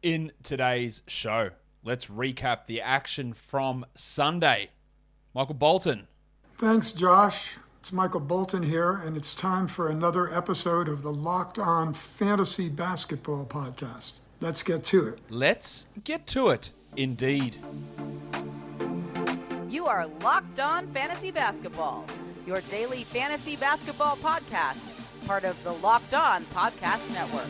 In today's show, let's recap the action from Sunday. Michael Bolton. Thanks, Josh. It's Michael Bolton here, and it's time for another episode of the Locked On Fantasy Basketball Podcast. Let's get to it. Let's get to it, indeed. You are Locked On Fantasy Basketball, your daily fantasy basketball podcast, part of the Locked On Podcast Network.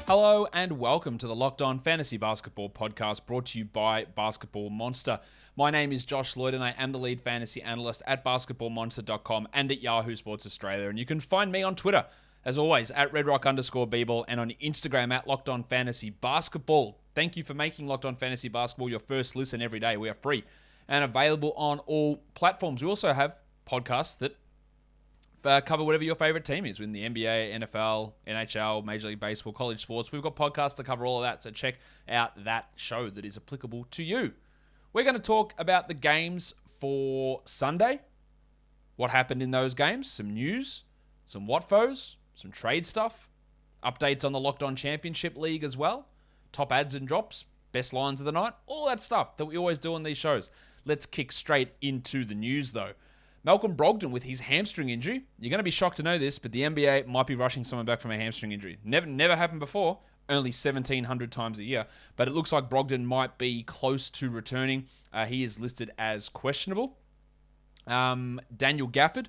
Hello and welcome to the Locked On Fantasy Basketball Podcast, brought to you by Basketball Monster. My name is Josh Lloyd and I am the lead fantasy analyst at basketballmonster.com and at Yahoo Sports Australia. And you can find me on Twitter, as always, at RedRock_Bball and on Instagram at Locked On Fantasy Basketball. Thank you for making Locked On Fantasy Basketball your first listen every day. We are free and available on all platforms. We also have podcasts that cover whatever your favorite team is, in the NBA, NFL, NHL, Major League Baseball, college sports. We've got podcasts to cover all of that, so check out that show that is applicable to you. We're going to talk about the games for Sunday, what happened in those games, some news, some WhatFos, some trade stuff, updates on the Locked On Championship League as well, top ads and drops, best lines of the night, all that stuff that we always do on these shows. Let's kick straight into the news, though. Malcolm Brogdon with his hamstring injury. You're going to be shocked to know this, but the NBA might be rushing someone back from a hamstring injury. Never happened before, only 1,700 times a year, but it looks like Brogdon might be close to returning. He is listed as questionable. Daniel Gafford,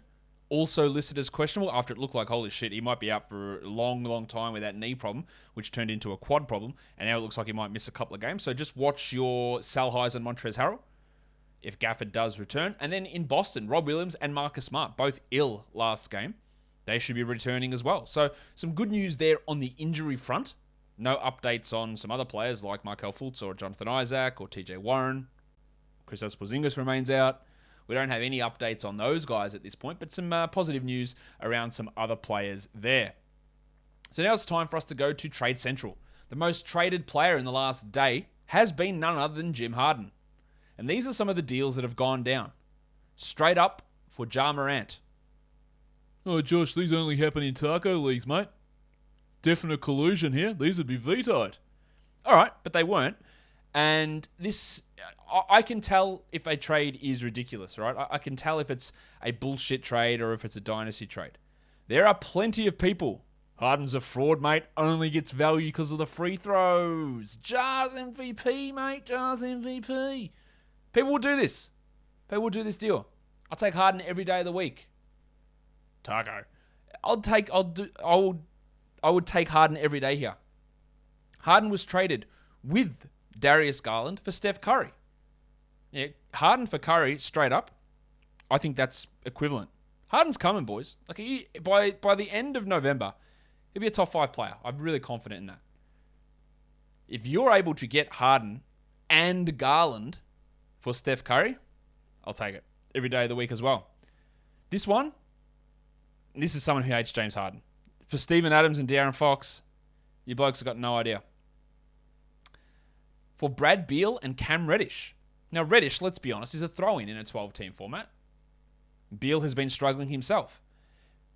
also listed as questionable after it looked like, holy shit, he might be out for a long time with that knee problem, which turned into a quad problem, and now it looks like he might miss a couple of games. So just watch your Sal Highs and Montrezl Harrell if Gafford does return. And then in Boston, Rob Williams and Marcus Smart, both ill last game. They should be returning as well. So some good news there on the injury front. No updates on some other players like Markelle Fultz or Jonathan Isaac or TJ Warren. Kristaps Porzingis remains out. We don't have any updates on those guys at this point, but some positive news around some other players there. So now it's time for us to go to Trade Central. The most traded player in the last day has been none other than Jim Harden. And these are some of the deals that have gone down. Straight up for Jaren Morant. Oh, Josh, these only happen in taco leagues, mate. Definite collusion here. These would be vetoed. All right, but they weren't. And this, I can tell if a trade is ridiculous, right? I can tell if it's a bullshit trade or if it's a dynasty trade. There are plenty of people. Harden's a fraud, mate. Only gets value because of the free throws. Jars MVP, mate. Jars MVP. People will do this. People will do this deal. I'll take Harden every day of the week. Taco. I would take Harden every day here. Harden was traded with Darius Garland for Steph Curry. Yeah, Harden for Curry, straight up. I think that's equivalent. Harden's coming, boys. Like by the end of November, he'll be a top 5 player. I'm really confident in that. If you're able to get Harden and Garland for Steph Curry, I'll take it every day of the week as well. This is someone who hates James Harden. For Steven Adams and De'Aaron Fox, you blokes have got no idea. For Brad Beal and Cam Reddish. Now, Reddish, let's be honest, is a throw-in in a 12-team format. Beal has been struggling himself.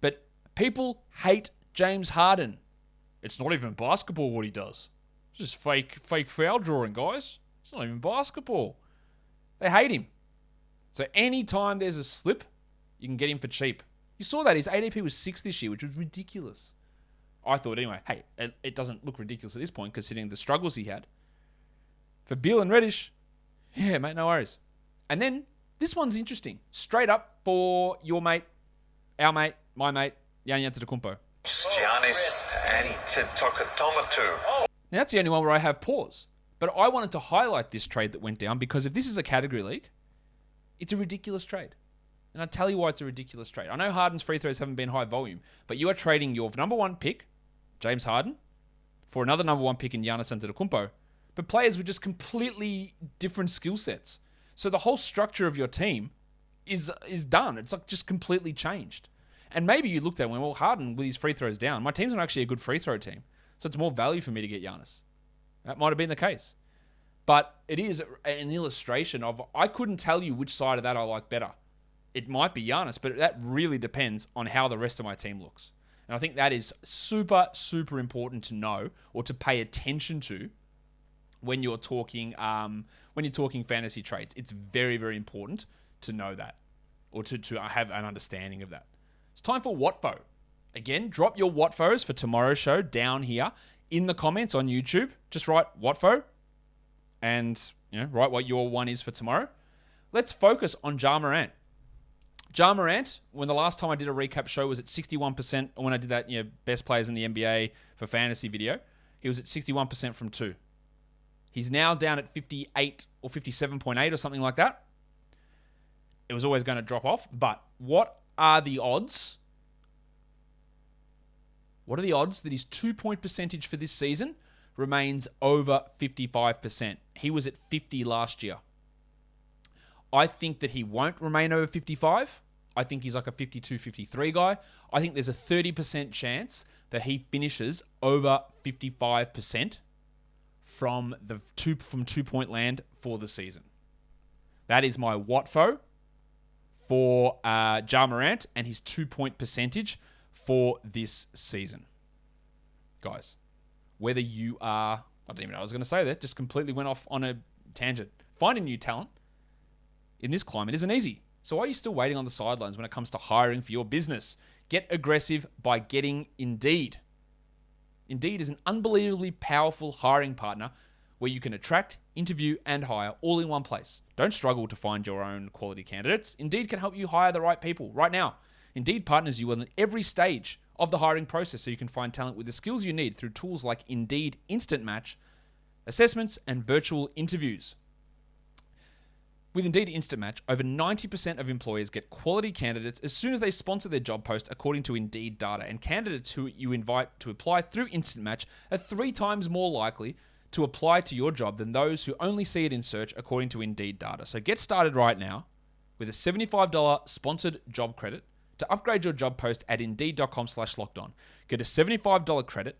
But people hate James Harden. It's not even basketball what he does. It's just fake foul drawing, guys. It's not even basketball. They hate him. So anytime there's a slip, you can get him for cheap. You saw that. His ADP was 6 this year, which was ridiculous. I thought anyway. Hey, it doesn't look ridiculous at this point considering the struggles he had. For Beal and Reddish, yeah, mate, no worries. And then this one's interesting. Straight up for your mate, our mate, my mate, Giannis Antetokounmpo. Giannis Antetokounmpo. Now that's the only one where I have pause. But I wanted to highlight this trade that went down because if this is a category league, it's a ridiculous trade. And I'll tell you why it's a ridiculous trade. I know Harden's free throws haven't been high volume, but you are trading your number 1 pick, James Harden, for another number 1 pick in Giannis Antetokounmpo, but players with just completely different skill sets. So the whole structure of your team is done. It's like just completely changed. And maybe you looked at it and went, well, Harden with his free throws down, my team's not actually a good free throw team. So it's more value for me to get Giannis. That might have been the case. But it is an illustration of, I couldn't tell you which side of that I like better. it might be Giannis, but that really depends on how the rest of my team looks. And I think that is super, super important to know or to pay attention to when you're talking fantasy trades. It's very, very important to know that or to have an understanding of that. It's time for Watfo. Again, drop your Watfos for tomorrow's show down here in the comments on YouTube. Just write Watfo and write what your one is for tomorrow. Let's focus on Jaren Morant. Jaren Morant, when the last time I did a recap show was at 61%, when I did that best players in the NBA for fantasy video, he was at 61% from 2. He's now down at 58 or 57.8 or something like that. It was always going to drop off, but what are the odds? What are the odds that his 2-point percentage for this season remains over 55%? He was at 50 last year. I think that he won't remain over 55. I think he's like a 52, 53 guy. I think there's a 30% chance that he finishes over 55% from 2-point land for the season. That is my Watfo for Jaren Morant and his 2-point percentage for this season. Guys, whether you are, I don't even know what I was going to say there, just completely went off on a tangent. Finding new talent in this climate isn't easy. So why are you still waiting on the sidelines when it comes to hiring for your business? Get aggressive by getting Indeed. Indeed is an unbelievably powerful hiring partner where you can attract, interview, and hire all in one place. Don't struggle to find your own quality candidates. Indeed can help you hire the right people right now. Indeed partners you on every stage of the hiring process so you can find talent with the skills you need through tools like Indeed Instant Match, assessments, and virtual interviews. With Indeed Instant Match, over 90% of employers get quality candidates as soon as they sponsor their job post according to Indeed data, and candidates who you invite to apply through Instant Match are 3 times more likely to apply to your job than those who only see it in search according to Indeed data. So get started right now with a $75 sponsored job credit to upgrade your job post at Indeed.com/lockedon. Get a $75 credit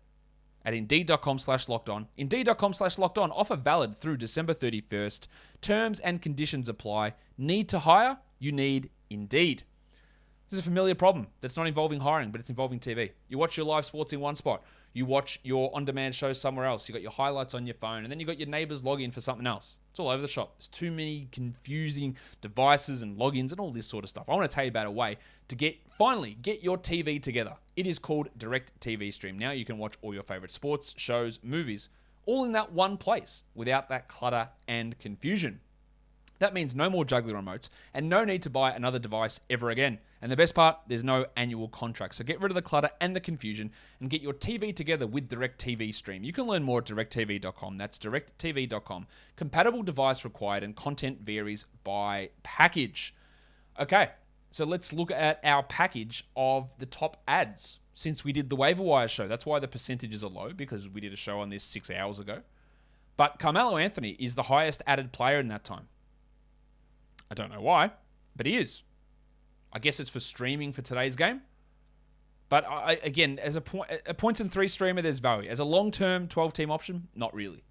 at Indeed.com/lockedon. Indeed.com/lockedon. Offer valid through December 31st. Terms and conditions apply. Need to hire? You need Indeed. This is a familiar problem that's not involving hiring, but it's involving TV. You watch your live sports in one spot. You watch your on-demand shows somewhere else. You got your highlights on your phone, and then you got your neighbor's login for something else. It's all over the shop. There's too many confusing devices and logins and all this sort of stuff. I want to tell you about a way to finally get your TV together. It is called Direct TV Stream. Now you can watch all your favorite sports, shows, movies, all in that one place without that clutter and confusion. That means no more juggling remotes and no need to buy another device ever again. And the best part, there's no annual contract. So get rid of the clutter and the confusion and get your TV together with DirecTV Stream. You can learn more at directtv.com. That's directtv.com. Compatible device required and content varies by package. Okay, so let's look at our package of the top ads since we did the waiver wire show. That's why the percentages are low, because we did a show on this 6 hours ago. But Carmelo Anthony is the highest added player in that time. I don't know why, but he is. I guess it's for streaming for today's game. But again, as a points and 3 streamer, there's value. As a long-term 12-team option, not really.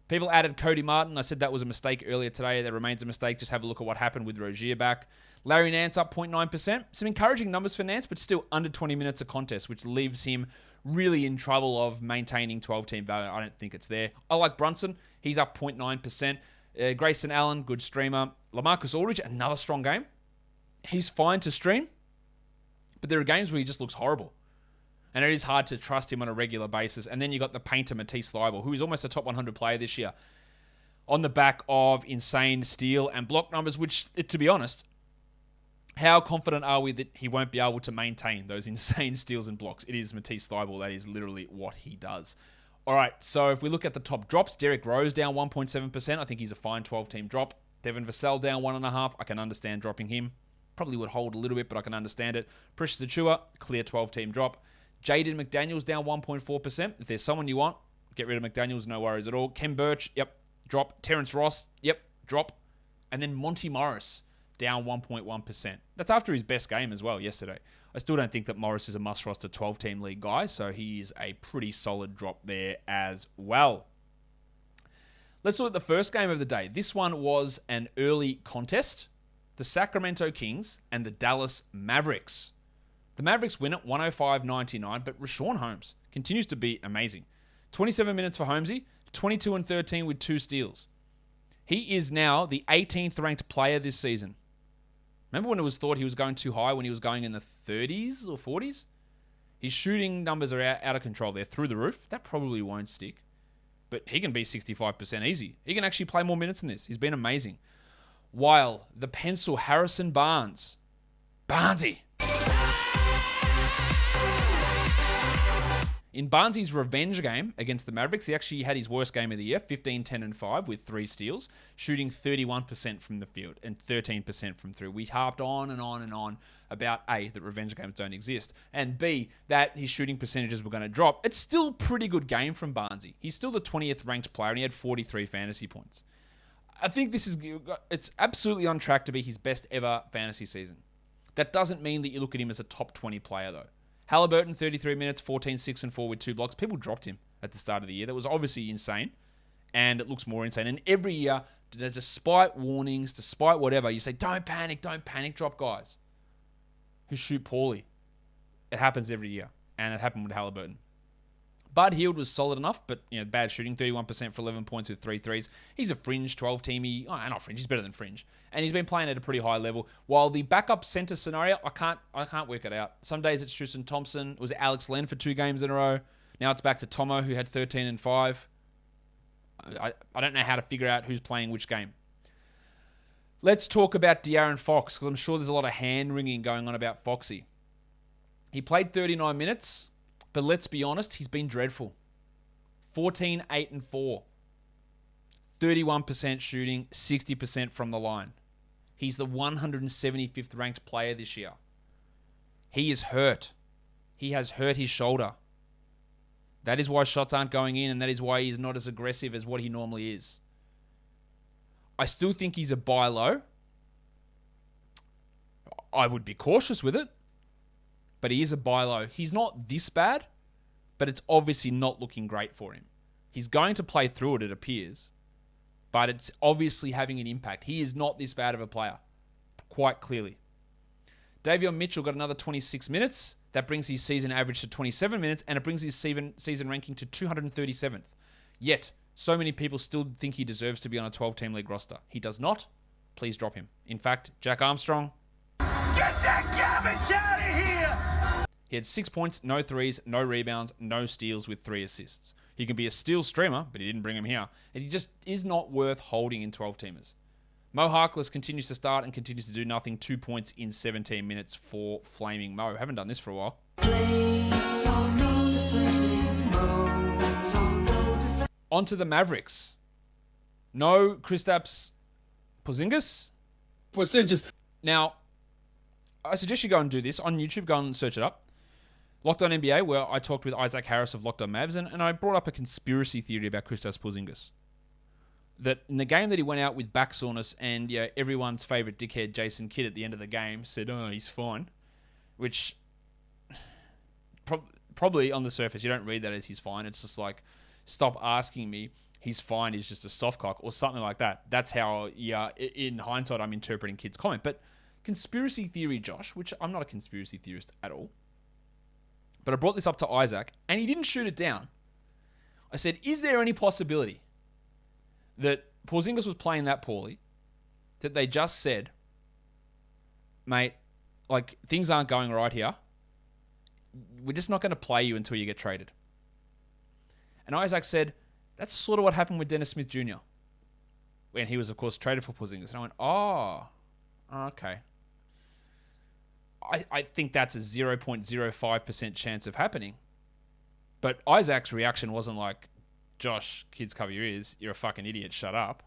People added Cody Martin. I said that was a mistake earlier today. That remains a mistake. Just have a look at what happened with Rozier back. Larry Nance up 0.9%. Some encouraging numbers for Nance, but still under 20 minutes of contest, which leaves him really in trouble of maintaining 12-team value. I don't think it's there. I like Brunson. He's up 0.9%. Grayson Allen, good streamer. LaMarcus Aldridge, another strong game. He's fine to stream, but there are games where he just looks horrible. And it is hard to trust him on a regular basis. And then you got the painter, Matisse Thybulle, who is almost a top 100 player this year, on the back of insane steal and block numbers, which, to be honest, how confident are we that he won't be able to maintain those insane steals and blocks? It is Matisse Thybulle. That is literally what he does. All right, so if we look at the top drops, Derrick Rose down 1.7%. I think he's a fine 12-team drop. Devin Vassell down 1.5%. I can understand dropping him. Probably would hold a little bit, but I can understand it. Precious Achiuwa, clear 12-team drop. Jaden McDaniels down 1.4%. If there's someone you want, get rid of McDaniels, no worries at all. Ken Birch, yep, drop. Terrence Ross, yep, drop. And then Monty Morris down 1.1%. That's after his best game as well yesterday. I still don't think that Morris is a must-roster 12-team league guy, so he is a pretty solid drop there as well. Let's look at the first game of the day. This one was an early contest the Sacramento Kings, and the Dallas Mavericks. The Mavericks win at 105-99, but RIchaun Holmes continues to be amazing. 27 minutes for Holmesy, 22 and 13 with 2 steals. He is now the 18th ranked player this season. Remember when it was thought he was going too high when he was going in the 30s or 40s? His shooting numbers are out of control. They're through the roof. That probably won't stick. But he can be 65% easy. He can actually play more minutes than this. He's been amazing. While the pencil Harrison Barnesy. In Barnesy's revenge game against the Mavericks, he actually had his worst game of the year, 15, 10, and 5 with 3 steals, shooting 31% from the field and 13% from 3. We harped on and on and on about A, that revenge games don't exist, and B, that his shooting percentages were going to drop. It's still a pretty good game from Barnesy. He's still the 20th ranked player, and he had 43 fantasy points. I think it's absolutely on track to be his best ever fantasy season. That doesn't mean that you look at him as a top 20 player, though. Halliburton, 33 minutes, 14, 6, and 4 with 2 blocks. People dropped him at the start of the year. That was obviously insane, and it looks more insane. And every year, despite warnings, despite whatever, you say, don't panic, drop guys who shoot poorly. It happens every year, and it happened with Halliburton. Bud Hield was solid enough, but bad shooting, 31% for 11 points with 3 threes. He's a fringe 12-teamy. Oh, not fringe. He's better than fringe, and he's been playing at a pretty high level. While the backup center scenario, I can't work it out. Some days it's Tristan Thompson. It was Alex Len for 2 games in a row. Now it's back to Tomo, who had 13 and 5. I don't know how to figure out who's playing which game. Let's talk about De'Aaron Fox, because I'm sure there's a lot of hand-wringing going on about Foxy. He played 39 minutes. But let's be honest, he's been dreadful. 14, 8, and 4. 31% shooting, 60% from the line. He's the 175th ranked player this year. He is hurt. He has hurt his shoulder. That is why shots aren't going in, and that is why he's not as aggressive as what he normally is. I still think he's a buy low. I would be cautious with it. But he is a buy low. He's not this bad, but it's obviously not looking great for him. He's going to play through it appears, but it's obviously having an impact. He is not this bad of a player, quite clearly. Davion Mitchell got another 26 minutes. That brings his season average to 27 minutes, and it brings his season ranking to 237th. Yet, so many people still think he deserves to be on a 12-team league roster. He does not. Please drop him. In fact, Jack Armstrong, get that garbage out of here! He had 6 points, no threes, no rebounds, no steals with 3 assists. He can be a steal streamer, but he didn't bring him here. And he just is not worth holding in 12-teamers. Mo Harkless continues to start and continues to do nothing. 2 points in 17 minutes for Flaming Mo. Haven't done this for a while. On to the Mavericks. No Kristaps Porzingis. Now, I suggest you go and do this. On YouTube, go and search it up. Locked On NBA, where I talked with Isaac Harris of Locked On Mavs, and I brought up a conspiracy theory about Kristaps Porzingis. That in the game that he went out with back soreness, and everyone's favourite dickhead Jason Kidd at the end of the game said, oh, he's fine. Which, probably on the surface, you don't read that as he's fine. It's just like, stop asking me, he's fine, he's just a soft cock, or something like that. That's how, in hindsight, I'm interpreting Kidd's comment. But conspiracy theory, Josh, which I'm not a conspiracy theorist at all, but I brought this up to Isaac, and he didn't shoot it down. I said, is there any possibility that Porzingis was playing that poorly, that they just said, mate, like, things aren't going right here. We're just not going to play you until you get traded. And Isaac said, that's sort of what happened with Dennis Smith Jr. when he was, of course, traded for Porzingis. And I went, oh, okay. I think that's a 0.05% chance of happening. But Isaac's reaction wasn't like, Josh, kids, cover your ears. You're a fucking idiot. Shut up.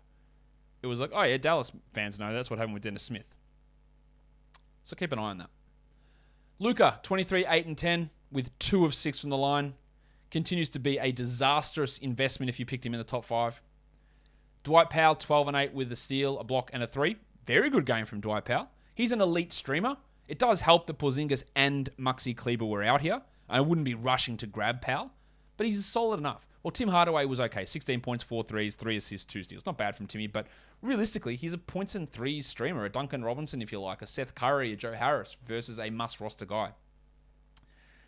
It was like, oh yeah, Dallas fans know that's what happened with Dennis Smith. So keep an eye on that. Luka, 23, 8, and 10 with 2 of 6 from the line. Continues to be a disastrous investment if you picked him in the top 5. Dwight Powell, 12 and 8 with a steal, a block, and a 3. Very good game from Dwight Powell. He's an elite streamer. It does help that Porzingis and Maxi Kleber were out here. I wouldn't be rushing to grab Powell, but he's solid enough. Well, Tim Hardaway was okay. 16 points, 4 threes, 3 assists, 2 steals. Not bad from Timmy, but realistically, he's a points and threes streamer, a Duncan Robinson, if you like, a Seth Curry, a Joe Harris versus a must-roster guy.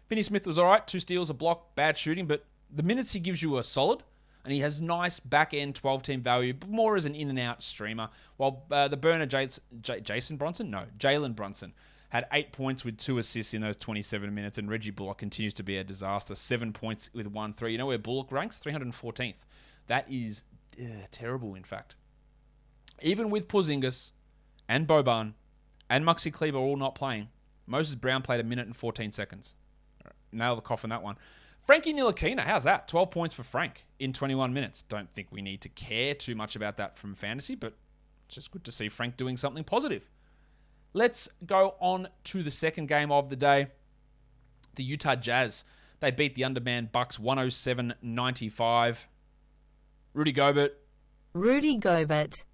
Finney Smith was all right. 2 steals, a block, bad shooting, but the minutes he gives you are solid, and he has nice back-end 12-team value, but more as an in-and-out streamer, while the burner Jalen Brunson had 8 points with 2 assists in those 27 minutes, and Reggie Bullock continues to be a disaster. 7 points with 1 3. You know where Bullock ranks? 314th. That is terrible, in fact. Even with Porzingis and Boban and Maxi Kleber all not playing, Moses Brown played 1 minute and 14 seconds. Nail the coffin, that one. Frankie Ntilikina, how's that? 12 points for Frank in 21 minutes. Don't think we need to care too much about that from fantasy, but it's just good to see Frank doing something positive. Let's go on to the second game of the day. The Utah Jazz. They beat the undermanned Bucks 107-95. Rudy Gobert. Rudy Gobert.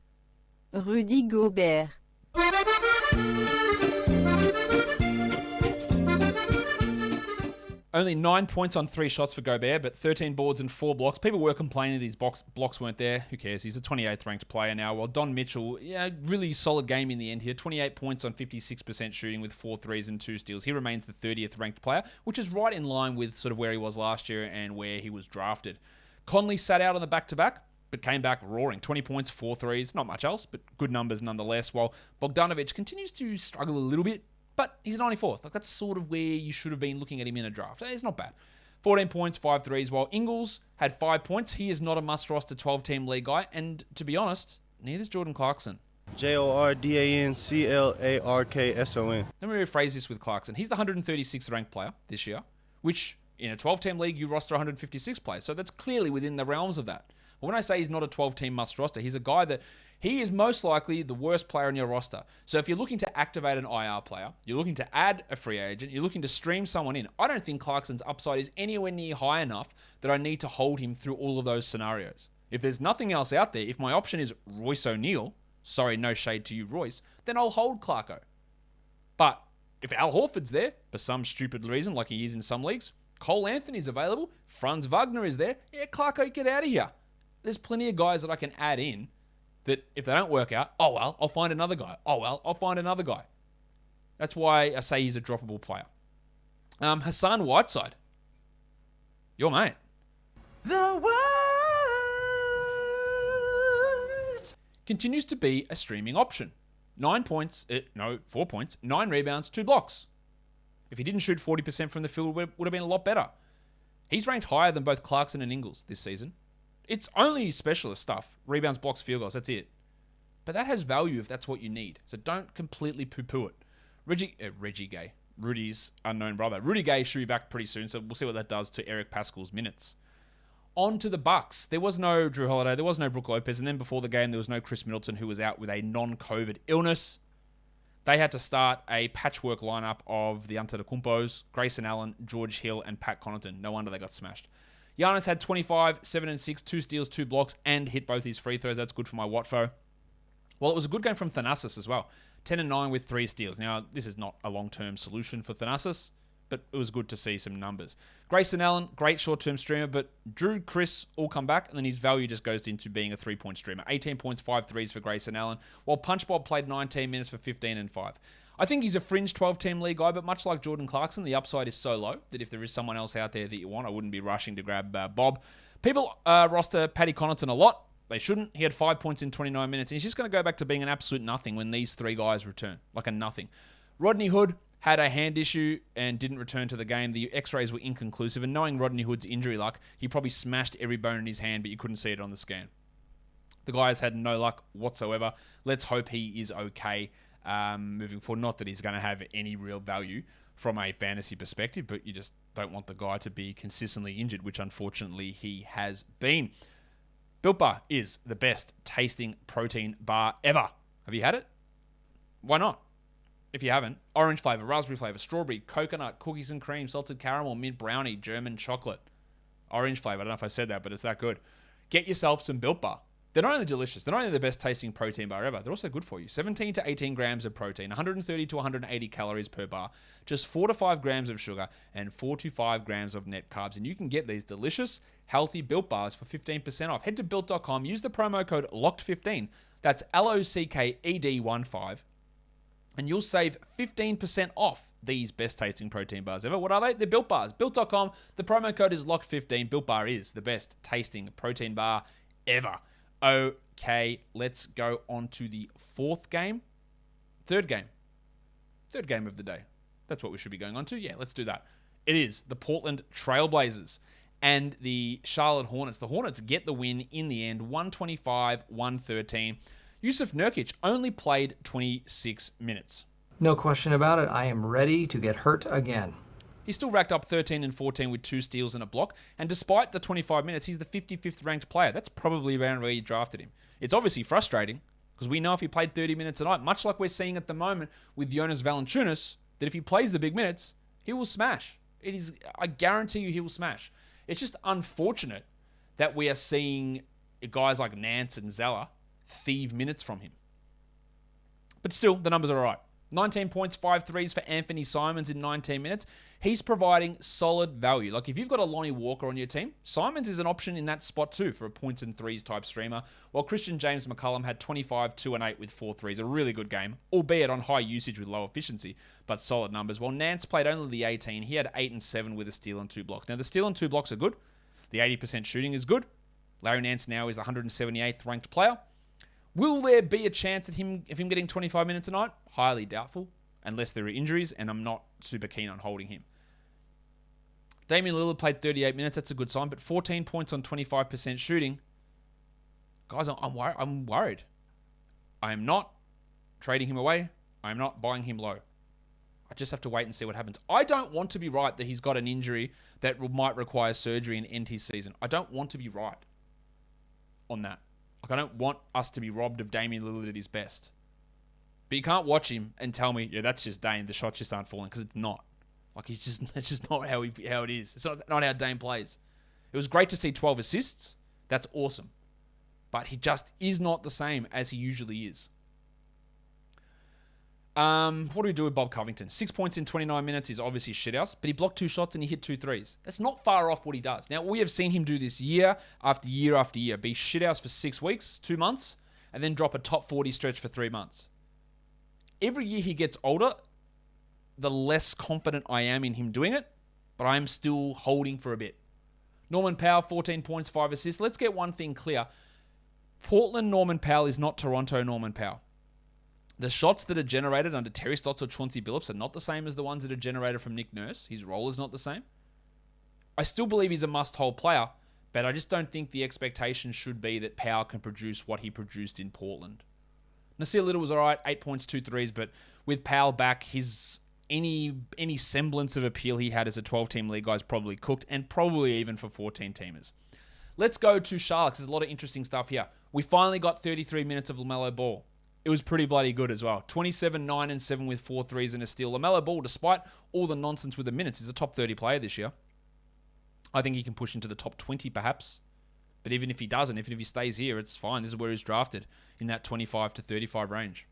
Rudy Gobert. Only 9 points on 3 shots for Gobert, but 13 boards and 4 blocks. People were complaining these blocks weren't there. Who cares? He's a 28th ranked player now. While Don Mitchell, really solid game in the end here. 28 points on 56% shooting with 4 threes and 2 steals. He remains the 30th ranked player, which is right in line with sort of where he was last year and where he was drafted. Conley sat out on the back-to-back, but came back roaring. 20 points, 4 threes. Not much else, but good numbers nonetheless. While Bogdanovic continues to struggle a little bit, but he's 94th. Like, that's sort of where you should have been looking at him in a draft. It's not bad. 14 points, 5 threes, while Ingles had 5 points. He is not a must-roster 12-team league guy, and to be honest, neither is Jordan Clarkson. JordanClarkson. Let me rephrase this with Clarkson. He's the 136th ranked player this year, which in a 12-team league, you roster 156 players. So that's clearly within the realms of that. But when I say he's not a 12-team must-roster, he's a guy that he is most likely the worst player on your roster. So if you're looking to activate an IR player, you're looking to add a free agent, you're looking to stream someone in, I don't think Clarkson's upside is anywhere near high enough that I need to hold him through all of those scenarios. If there's nothing else out there, if my option is Royce O'Neal, sorry, no shade to you, Royce, then I'll hold Clarko. But if Al Horford's there, for some stupid reason, like he is in some leagues, Cole Anthony's available, Franz Wagner is there, Clarko, get out of here. There's plenty of guys that I can add in that if they don't work out, I'll find another guy. I'll find another guy. That's why I say he's a droppable player. Hassan Whiteside. Your mate. The world continues to be a streaming option. 4 points, 9 rebounds, 2 blocks. If he didn't shoot 40% from the field, it would have been a lot better. He's ranked higher than both Clarkson and Ingles this season. It's only specialist stuff. Rebounds, blocks, field goals. That's it. But that has value if that's what you need. So don't completely poo-poo it. Reggie Gay. Rudy's unknown brother. Rudy Gay should be back pretty soon, so we'll see what that does to Eric Pascal's minutes. On to the Bucks. There was no Drew Holiday. There was no Brook Lopez. And then before the game, there was no Chris Middleton, who was out with a non-COVID illness. They had to start a patchwork lineup of the Antetokounmpos, Grayson Allen, George Hill, and Pat Connaughton. No wonder they got smashed. Giannis had 25, 7 and 6, 2 steals, 2 blocks, and hit both his free throws. That's good for my Watfo. Well, it was a good game from Thanasis as well. 10 and 9 with 3 steals. Now, this is not a long-term solution for Thanasis, but it was good to see some numbers. Grayson Allen, great short-term streamer, but Drew, Chris all come back, and then his value just goes into being a 3-point streamer. 18 points, 5 threes for Grayson Allen, while Punch Bob played 19 minutes for 15 and 5. I think he's a fringe 12-team league guy, but much like Jordan Clarkson, the upside is so low that if there is someone else out there that you want, I wouldn't be rushing to grab Bob. People roster Paddy Connaughton a lot. They shouldn't. He had 5 points in 29 minutes, and he's just going to go back to being an absolute nothing when these 3 guys return, like a nothing. Rodney Hood had a hand issue and didn't return to the game. The x-rays were inconclusive, and knowing Rodney Hood's injury luck, he probably smashed every bone in his hand, but you couldn't see it on the scan. The guy has had no luck whatsoever. Let's hope he is okay moving forward. Not that he's going to have any real value from a fantasy perspective, but you just don't want the guy to be consistently injured, which unfortunately he has been. Built Bar is the best tasting protein bar ever. Have you had it? Why not? If you haven't, orange flavor, raspberry flavor, strawberry, coconut, cookies and cream, salted caramel, mint brownie, German chocolate. Orange flavor. I don't know if I said that, but it's that good. Get yourself some Built Bar. They're not only delicious, they're not only the best tasting protein bar ever, they're also good for you. 17 to 18 grams of protein, 130 to 180 calories per bar, just 4 to 5 grams of sugar, and 4 to 5 grams of net carbs. And you can get these delicious, healthy Built bars for 15% off. Head to Built.com, use the promo code LOCKED15, that's LOCKED15, and you'll save 15% off these best tasting protein bars ever. What are they? They're Built bars. Built.com, the promo code is LOCKED15. Built bar is the best tasting protein bar ever. Okay, let's go on to the third game of the day. That's what we should be going on to. Yeah, let's do that. It is the Portland Trailblazers and the Charlotte Hornets. The Hornets get the win in the end, 125-113. Yusuf Nurkic only played 26 minutes. No question about it. I am ready to get hurt again. He still racked up 13 and 14 with 2 steals and a block. And despite the 25 minutes, he's the 55th ranked player. That's probably around where you drafted him. It's obviously frustrating because we know if he played 30 minutes a night, much like we're seeing at the moment with Jonas Valanciunas, that if he plays the big minutes, he will smash. I guarantee you he will smash. It's just unfortunate that we are seeing guys like Nance and Zeller thieve minutes from him. But still, the numbers are all right. 19 points, 5 threes for Anthony Simons in 19 minutes. He's providing solid value. Like if you've got a Lonnie Walker on your team, Simons is an option in that spot too for a points and threes type streamer. While Christian James McCollum had 25, 2 and 8 with 4 threes. A really good game, albeit on high usage with low efficiency, but solid numbers. While Nance played only the 18, he had 8 and 7 with a steal and 2 blocks. Now the steal and 2 blocks are good. The 80% shooting is good. Larry Nance now is the 178th ranked player. Will there be a chance of him getting 25 minutes a night? Highly doubtful, unless there are injuries, and I'm not super keen on holding him. Damian Lillard played 38 minutes. That's a good sign, but 14 points on 25% shooting. Guys, I'm worried. I am not trading him away. I am not buying him low. I just have to wait and see what happens. I don't want to be right that he's got an injury that might require surgery and end his season. I don't want to be right on that. Like, I don't want us to be robbed of Damian Lillard at his best. But you can't watch him and tell me, yeah, that's just Dame. The shots just aren't falling, because it's not. Like, that's just not how it is. It's not how Dame plays. It was great to see 12 assists. That's awesome. But he just is not the same as he usually is. What do we do with Bob Covington? 6 points in 29 minutes is obviously shithouse, but he blocked 2 shots and he hit 2 threes. That's not far off what he does. Now, we have seen him do this year after year after year. Be shithouse for 6 weeks, 2 months, and then drop a top 40 stretch for 3 months. Every year he gets older, the less confident I am in him doing it, but I am still holding for a bit. Norman Powell, 14 points, 5 assists. Let's get one thing clear. Portland Norman Powell is not Toronto Norman Powell. The shots that are generated under Terry Stotts or Chauncey Billups are not the same as the ones that are generated from Nick Nurse. His role is not the same. I still believe he's a must-hold player, but I just don't think the expectation should be that Powell can produce what he produced in Portland. Nasir Little was all right, 8 points, 2 threes, but with Powell back, any semblance of appeal he had as a 12-team league guy is probably cooked, and probably even for 14-teamers. Let's go to Charlotte, 'cause there's a lot of interesting stuff here. We finally got 33 minutes of LaMelo Ball. It was pretty bloody good as well. 27, 9, and 7 with 4 threes and a steal. LaMelo Ball, despite all the nonsense with the minutes, is a top 30 player this year. I think he can push into the top 20 perhaps. But even if he doesn't, even if he stays here, it's fine. This is where he's drafted, in that 25 to 35 range.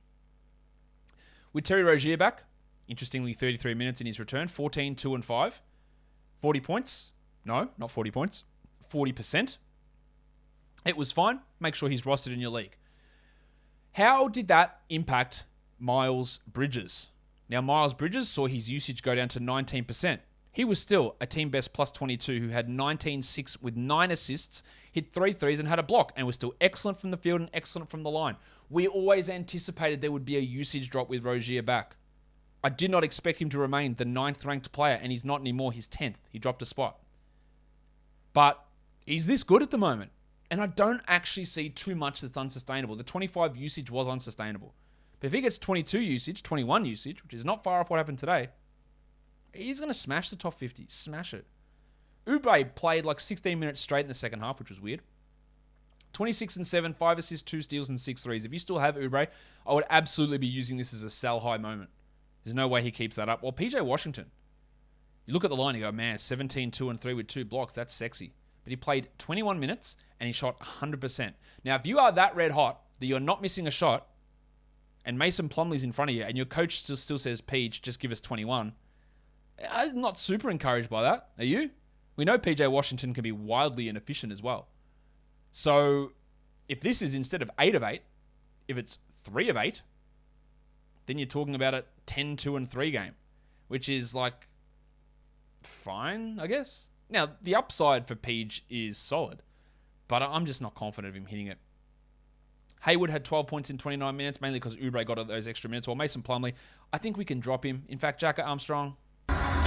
With Terry Rozier back, interestingly 33 minutes in his return, 14, 2, and 5. 40 points. No, not 40 points. 40%. It was fine. Make sure he's rostered in your league. How did that impact Miles Bridges? Now, Miles Bridges saw his usage go down to 19%. He was still a team best plus 22 who had 19-6 with 9 assists, hit 3 threes and had a block, and was still excellent from the field and excellent from the line. We always anticipated there would be a usage drop with Rozier back. I did not expect him to remain the 9th ranked player, and he's not anymore. He's 10th. He dropped a spot. But he's this good at the moment. And I don't actually see too much that's unsustainable. The 25 usage was unsustainable. But if he gets 22 usage, 21 usage, which is not far off what happened today, he's going to smash the top 50. Smash it. Oubre played like 16 minutes straight in the second half, which was weird. 26 and 7, 5 assists, 2 steals, and 6 threes. If you still have Oubre, I would absolutely be using this as a sell high moment. There's no way he keeps that up. Well, PJ Washington, you look at the line, you go, man, 17, 2, and 3 with 2 blocks. That's sexy. but he played 21 minutes and he shot 100%. Now, if you are that red hot that you're not missing a shot and Mason Plumlee's in front of you and your coach still says, Peach, just give us 21, I'm not super encouraged by that. Are you? We know PJ Washington can be wildly inefficient as well. So if this is instead of 8 of 8, if it's 3 of 8, then you're talking about a 10, 2, and 3 game, which is like fine, I guess. Now, the upside for Peach is solid, but I'm just not confident of him hitting it. Hayward had 12 points in 29 minutes, mainly because Oubre got those extra minutes, while Mason Plumlee, I think we can drop him. In fact, Jacka Armstrong,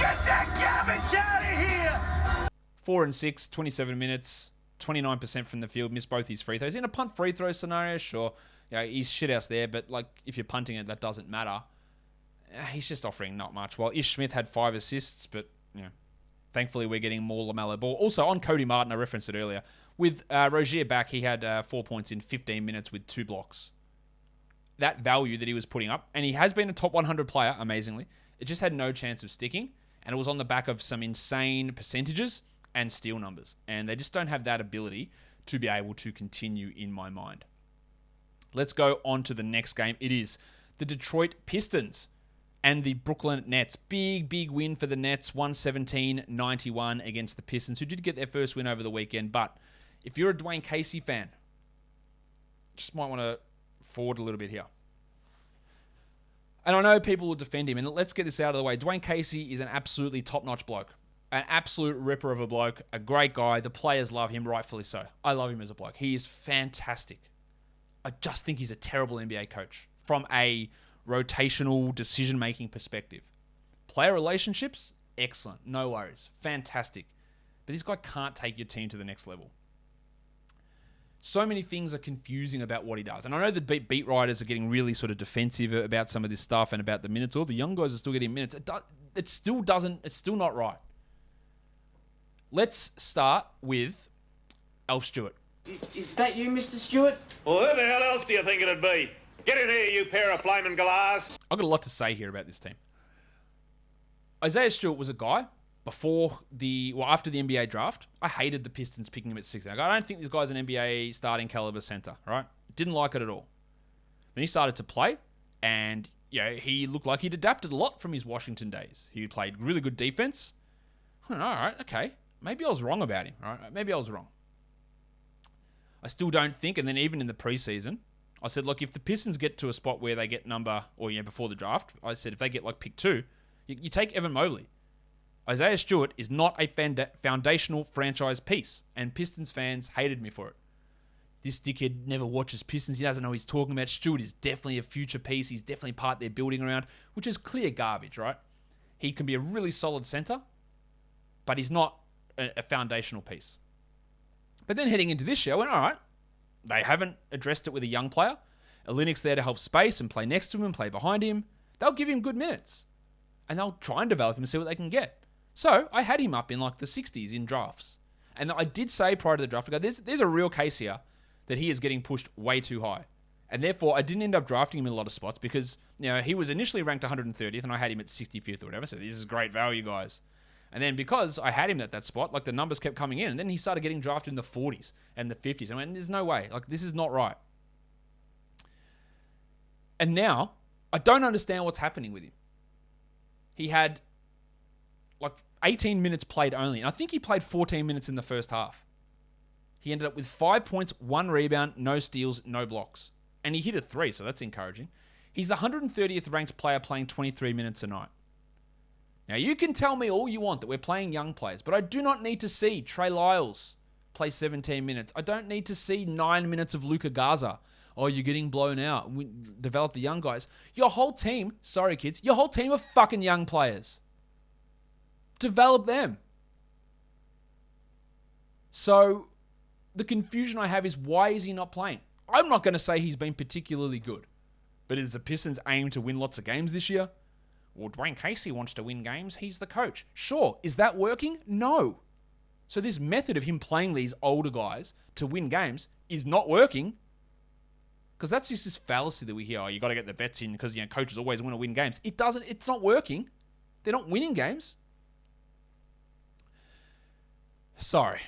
Get that garbage out of here! 4 and 6, 27 minutes, 29% from the field, missed both his free throws. In a punt free throw scenario, sure, he's shithouse there, but like if you're punting it, that doesn't matter. He's just offering not much. While Ish Smith had 5 assists, but thankfully we're getting more LaMelo Ball. Also on Cody Martin, I referenced it earlier. With Rozier back, he had 4 points in 15 minutes with 2 blocks. That value that he was putting up, and he has been a top 100 player, amazingly. It just had no chance of sticking, and it was on the back of some insane percentages and steal numbers. And they just don't have that ability to be able to continue in my mind. Let's go on to the next game. It is the Detroit Pistons and the Brooklyn Nets. Big win for the Nets, 117-91 against the Pistons, who did get their first win over the weekend. But if you're a Dwayne Casey fan, just might want to forward a little bit here. And I know people will defend him, and let's get this out of the way. Dwayne Casey is an absolutely top-notch bloke. An absolute ripper of a bloke, a great guy. The players love him, rightfully so. I love him as a bloke. He is fantastic. I just think he's a terrible NBA coach from a rotational decision-making perspective. Player relationships, excellent. No worries. Fantastic. But this guy can't take your team to the next level. So many things are confusing about what he does. And I know the beat writers are getting really sort of defensive about some of this stuff and about the minutes. All the young guys are still getting minutes. It's still not right. Let's start with Alf Stewart. Is that you, Mr. Stewart? Well, who the hell else do you think it'd be? Get in here, you pair of flaming galahs. I've got a lot to say here about this team. Isaiah Stewart was a guy after the NBA draft. I hated the Pistons picking him at 16. I don't think this guy's an NBA starting caliber center, right? Didn't like it at all. Then he started to play, and he looked like he'd adapted a lot from his Washington days. He played really good defense. All right, okay. Maybe I was wrong about him. All right, maybe I was wrong. I still don't think, and then even in the preseason, I said, look, if the Pistons get to a spot where they get before the draft, I said if they get like pick 2, you take Evan Mobley. Isaiah Stewart is not a foundational franchise piece, and Pistons fans hated me for it. This dickhead never watches Pistons. He doesn't know what he's talking about. Stewart is definitely a future piece. He's definitely part they're building around, which is clear garbage, right? He can be a really solid center, but he's not a foundational piece. But then heading into this year, I went, all right, they haven't addressed it with a young player. Olenek's there to help space and play next to him and play behind him. They'll give him good minutes. And they'll try and develop him and see what they can get. So I had him up in like the 60s in drafts. And I did say prior to the draft, I go, there's a real case here that he is getting pushed way too high. And therefore, I didn't end up drafting him in a lot of spots because he was initially ranked 130th and I had him at 65th or whatever. So this is great value, guys. And then because I had him at that spot, like the numbers kept coming in. And then he started getting drafted in the 40s and the 50s. I went, there's no way. Like, this is not right. And now, I don't understand what's happening with him. He had like 18 minutes played only. And I think he played 14 minutes in the first half. He ended up with 5 points, 1 rebound, no steals, no blocks. And he hit a 3, so that's encouraging. He's the 130th ranked player playing 23 minutes a night. Now, you can tell me all you want that we're playing young players, but I do not need to see Trey Lyles play 17 minutes. I don't need to see 9 minutes of Luka Garza. Oh, you're getting blown out. We develop the young guys. Your whole team, sorry kids, your whole team are fucking young players. Develop them. So, the confusion I have is why is he not playing? I'm not going to say he's been particularly good, but is the Pistons aim to win lots of games this year? Well, Dwayne Casey wants to win games. He's the coach. Sure. Is that working? No. So this method of him playing these older guys to win games is not working. Because that's just this fallacy that we hear. Oh, you got to get the vets in because coaches always want to win games. It doesn't. It's not working. They're not winning games. Sorry.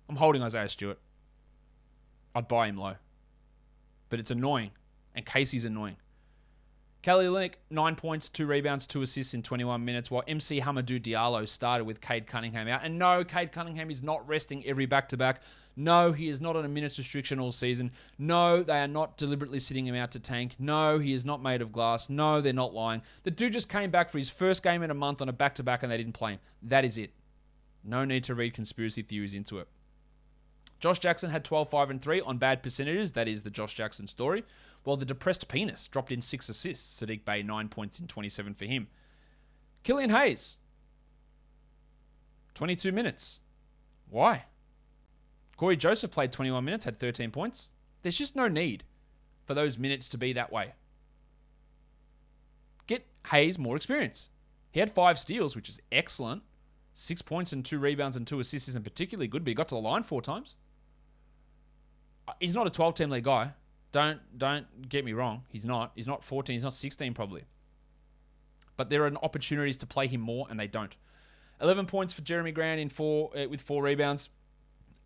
I'm holding Isaiah Stewart. I'd buy him low. But it's annoying. And Casey's annoying. Kelly Olynyk, 9 points, 2 rebounds, 2 assists in 21 minutes, while MC Hamidou Diallo started with Cade Cunningham out. And no, Cade Cunningham is not resting every back-to-back. No, he is not on a minutes restriction all season. No, they are not deliberately sitting him out to tank. No, he is not made of glass. No, they're not lying. The dude just came back for his first game in a month on a back-to-back and they didn't play him. That is it. No need to read conspiracy theories into it. Josh Jackson had 12, 5, and 3 on bad percentages. That is the Josh Jackson story. While the depressed penis dropped in 6 assists. Sadiq Bey, 9 points in 27 for him. Killian Hayes, 22 minutes. Why? Corey Joseph played 21 minutes, had 13 points. There's just no need for those minutes to be that way. Get Hayes more experience. He had 5 steals, which is excellent. 6 points and 2 rebounds and 2 assists isn't particularly good, but he got to the line 4 times. He's not a 12-team league guy. Don't get me wrong. He's not 14. He's not 16 probably. But there are opportunities to play him more, and they don't. 11 points for Jeremy Grant with 4 rebounds.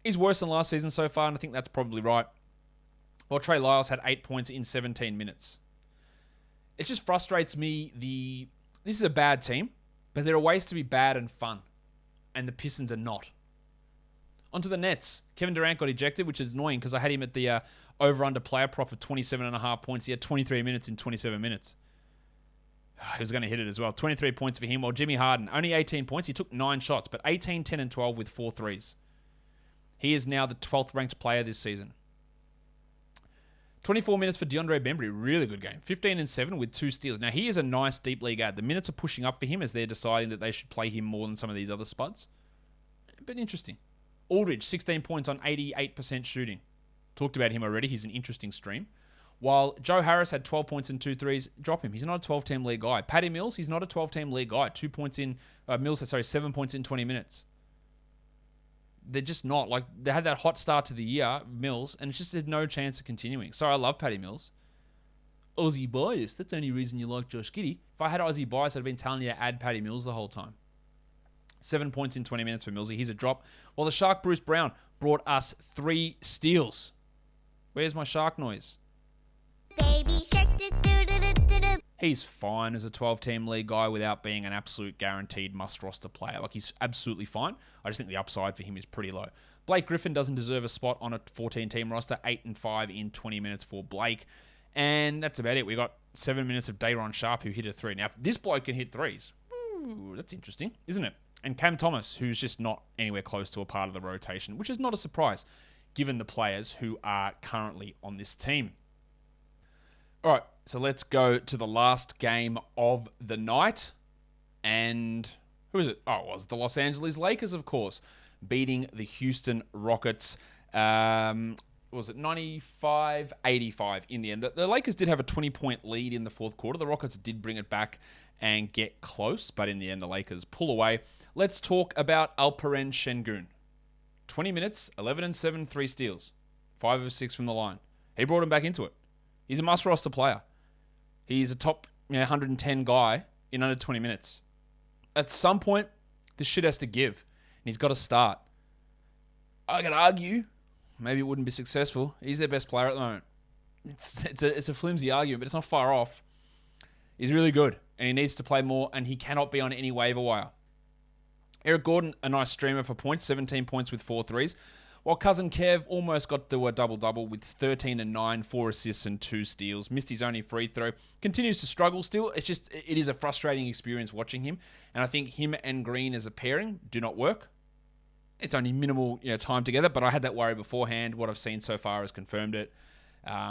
He's worse than last season so far, and I think that's probably right. While Trey Lyles had 8 points in 17 minutes. It just frustrates me. This is a bad team, but there are ways to be bad and fun, and the Pistons are not. Onto the Nets. Kevin Durant got ejected, which is annoying because I had him at the over-under player prop of 27.5 points. He had 23 minutes in 27 minutes. He was going to hit it as well. 23 points for him. While Jimmy Harden, only 18 points. He took 9 shots, but 18, 10, and 12 with 4 threes. He is now the 12th ranked player this season. 24 minutes for DeAndre Bembry. Really good game. 15 and 7 with 2 steals. Now, he is a nice deep league ad. The minutes are pushing up for him as they're deciding that they should play him more than some of these other spuds. But interesting. Aldridge, 16 points on 88% shooting. Talked about him already. He's an interesting stream. While Joe Harris had 12 points and 2 threes, drop him. He's not a 12-team league guy. Patty Mills, he's not a 12-team league guy. 7 points in 20 minutes. They're just not. Like, they had that hot start to the year, Mills, and it's just there's no chance of continuing. So I love Patty Mills. Aussie bias. That's the only reason you like Josh Giddey. If I had Aussie bias, I'd have been telling you to add Patty Mills the whole time. 7 points in 20 minutes for Millsy. He's a drop. While the Shark Bruce Brown brought us 3 steals. Where's my shark noise? Baby shark. He's fine as a 12-team league guy without being an absolute guaranteed must-roster player. Like, he's absolutely fine. I just think the upside for him is pretty low. Blake Griffin doesn't deserve a spot on a 14-team roster. 8 and 5 in 20 minutes for Blake. And that's about it. We got 7 minutes of Day'Ron Sharpe, who hit a 3. Now, if this bloke can hit 3s, that's interesting, isn't it? And Cam Thomas, who's just not anywhere close to a part of the rotation, which is not a surprise, given the players who are currently on this team. All right, so let's go to the last game of the night. And who is it? Oh, it was the Los Angeles Lakers, of course, beating the Houston Rockets. Was it 95-85 in the end? The Lakers did have a 20-point lead in the fourth quarter. The Rockets did bring it back and get close, but in the end, the Lakers pull away. Let's talk about Alperen Şengün. 20 minutes, 11 and 7, 3 steals. 5 of 6 from the line. He brought him back into it. He's a must-roster player. He's a top 110 guy in under 20 minutes. At some point, this shit has to give, and he's got to start. I could argue, maybe it wouldn't be successful. He's their best player at the moment. It's a flimsy argument, but it's not far off. He's really good, and he needs to play more, and he cannot be on any waiver wire. Eric Gordon, a nice streamer for points, 17 points with 4 threes. While cousin Kev almost got to a double-double with 13 and 9, 4 assists and 2 steals. Missed his only free throw. Continues to struggle still. It is a frustrating experience watching him. And I think him and Green as a pairing do not work. It's only minimal time together, but I had that worry beforehand. What I've seen so far has confirmed it.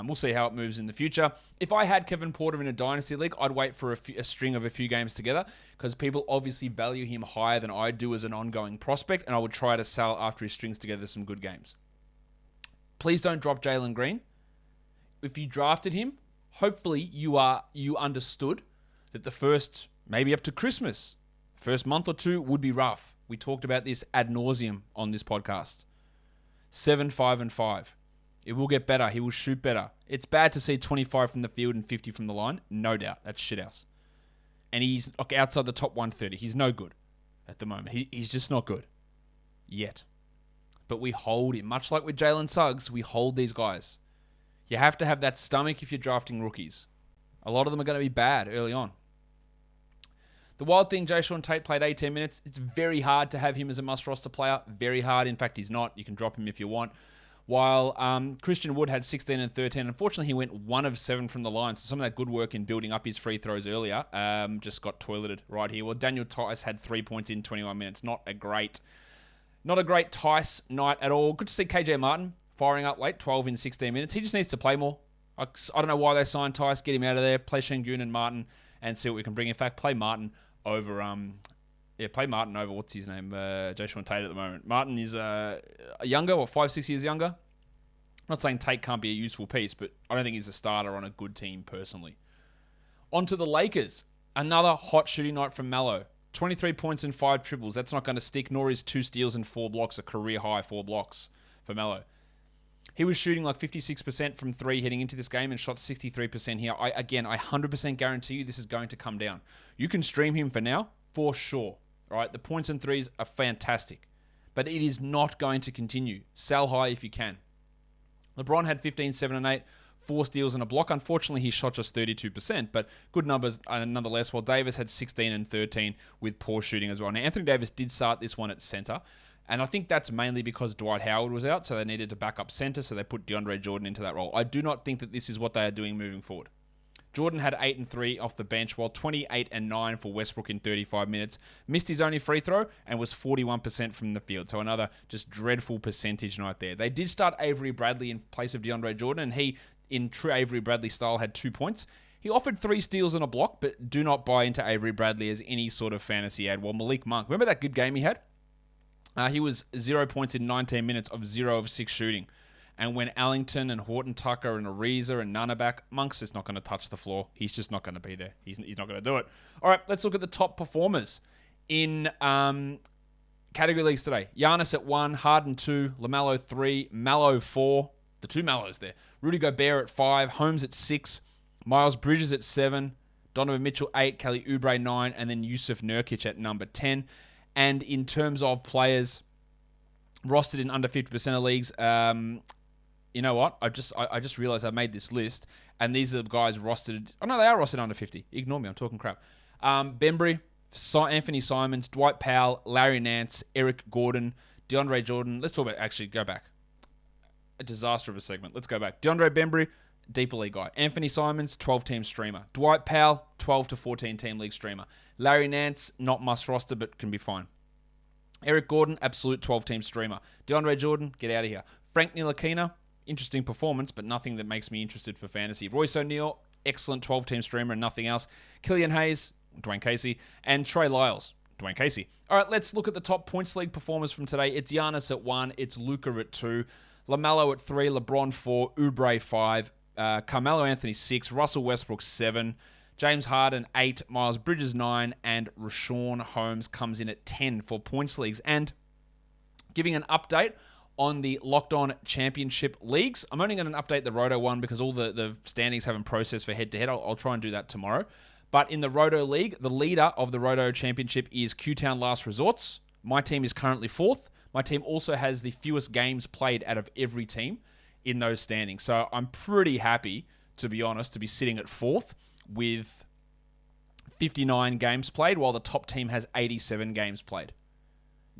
We'll see how it moves in the future. If I had Kevin Porter in a dynasty league, I'd wait for a string of a few games together because people obviously value him higher than I do as an ongoing prospect, and I would try to sell after he strings together some good games. Please don't drop Jalen Green. If you drafted him, hopefully you understood that the first, maybe up to Christmas, first month or two would be rough. We talked about this ad nauseum on this podcast. 7, 5, and 5. It will get better. He will shoot better. It's bad to see 25 from the field and 50 from the line. No doubt. That's shithouse. And he's outside the top 130. He's no good at the moment. He's just not good. Yet. but we hold him. Much like with Jalen Suggs, we hold these guys. You have to have that stomach if you're drafting rookies. A lot of them are going to be bad early on. The wild thing, Jae'Sean Tate played 18 minutes. It's very hard to have him as a must-roster player. Very hard. In fact, he's not. You can drop him if you want. While Christian Wood had 16 and 13. Unfortunately, he went 1 of 7 from the line. So some of that good work in building up his free throws earlier just got toileted right here. Well, Daniel Tice had 3 points in 21 minutes. Not a great Tice night at all. Good to see KJ Martin firing up late, 12 in 16 minutes. He just needs to play more. I don't know why they signed Tice. Get him out of there. Play Şengün and Martin and see what we can bring. In fact, play Martin over what's his name, Jae'Sean Tate at the moment. Martin is younger, 5-6 years younger. I'm not saying Tate can't be a useful piece, but I don't think he's a starter on a good team personally. On to the Lakers. Another hot shooting night from Melo. 23 points and 5 triples. That's not going to stick, nor is 2 steals and 4 blocks, a career high 4 blocks for Melo. He was shooting like 56% from 3 heading into this game and shot 63% here. I 100% guarantee you this is going to come down. You can stream him for now, for sure. All right, the points and threes are fantastic, but it is not going to continue. Sell high if you can. LeBron had 15, 7, and 8, 4 steals and a block. Unfortunately, he shot just 32%, but good numbers nonetheless. While Davis had 16 and 13 with poor shooting as well. Now, Anthony Davis did start this one at center, and I think that's mainly because Dwight Howard was out, so they needed to back up center, so they put DeAndre Jordan into that role. I do not think that this is what they are doing moving forward. Jordan had 8 and 3 off the bench, while 28 and 9 for Westbrook in 35 minutes. Missed his only free throw and was 41% from the field. So another just dreadful percentage night there. They did start Avery Bradley in place of DeAndre Jordan, and he, in true Avery Bradley style, had 2 points. He offered 3 steals and a block, but do not buy into Avery Bradley as any sort of fantasy ad. While Malik Monk, remember that good game he had? He was 0 points in 19 minutes of 0 of 6 shooting. And when Allington and Horton Tucker and Ariza and Nunn are back, Monk's just not going to touch the floor. He's just not going to be there. He's not going to do it. All right, let's look at the top performers in category leagues today. Giannis at 1, Harden 2, LaMelo 3, Melo 4. The 2 Melos there. Rudy Gobert at 5, Holmes at 6, Miles Bridges at 7, Donovan Mitchell 8, Kelly Oubre 9, and then Yusuf Nurkic at number 10. And in terms of players rostered in under 50% of leagues, you know what? I just realized I made this list, and these are the guys rostered. Oh, no, they are rostered under 50. Ignore me. I'm talking crap. Bembry, Anthony Simons, Dwight Powell, Larry Nance, Eric Gordon, DeAndre Jordan. Let's talk about, actually, go back. A disaster of a segment. Let's go back. DeAndre Bembry, deeper league guy. Anthony Simons, 12-team streamer. Dwight Powell, 12 to 14-team league streamer. Larry Nance, not must roster, but can be fine. Eric Gordon, absolute 12-team streamer. DeAndre Jordan, get out of here. Frank Ntilikina, interesting performance, but nothing that makes me interested for fantasy. Royce O'Neal, excellent 12-team streamer and nothing else. Killian Hayes, Dwayne Casey, and Trey Lyles, Dwayne Casey. All right, let's look at the top points league performers from today. It's Giannis at 1, it's Luka at 2, LaMelo at 3, LeBron 4, Oubre 5, Carmelo Anthony 6, Russell Westbrook 7, James Harden 8, Miles Bridges 9, and RIchaun Holmes comes in at 10 for points leagues. And giving an update on the Locked On Championship leagues. I'm only going to update the Roto one because all the standings haven't processed for head-to-head. I'll try and do that tomorrow. But in the Roto League, the leader of the Roto Championship is Q-Town Last Resorts. My team is currently 4th. My team also has the fewest games played out of every team in those standings. So I'm pretty happy, to be honest, to be sitting at 4th with 59 games played, while the top team has 87 games played.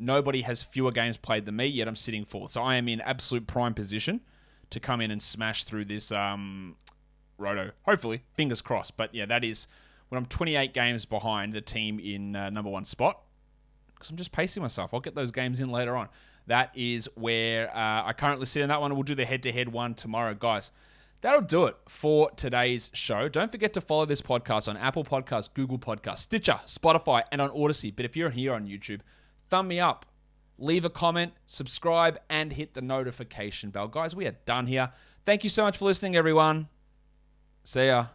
Nobody has fewer games played than me, yet I'm sitting 4th. So I am in absolute prime position to come in and smash through this Roto. Hopefully, fingers crossed. But yeah, that is when I'm 28 games behind the team in number 1 spot, because I'm just pacing myself. I'll get those games in later on. That is where I currently sit in that one. We'll do the head-to-head one tomorrow, guys. That'll do it for today's show. Don't forget to follow this podcast on Apple Podcasts, Google Podcasts, Stitcher, Spotify, and on Odyssey. But if you're here on YouTube, thumb me up, leave a comment, subscribe, and hit the notification bell. Guys, we are done here. Thank you so much for listening, everyone. See ya.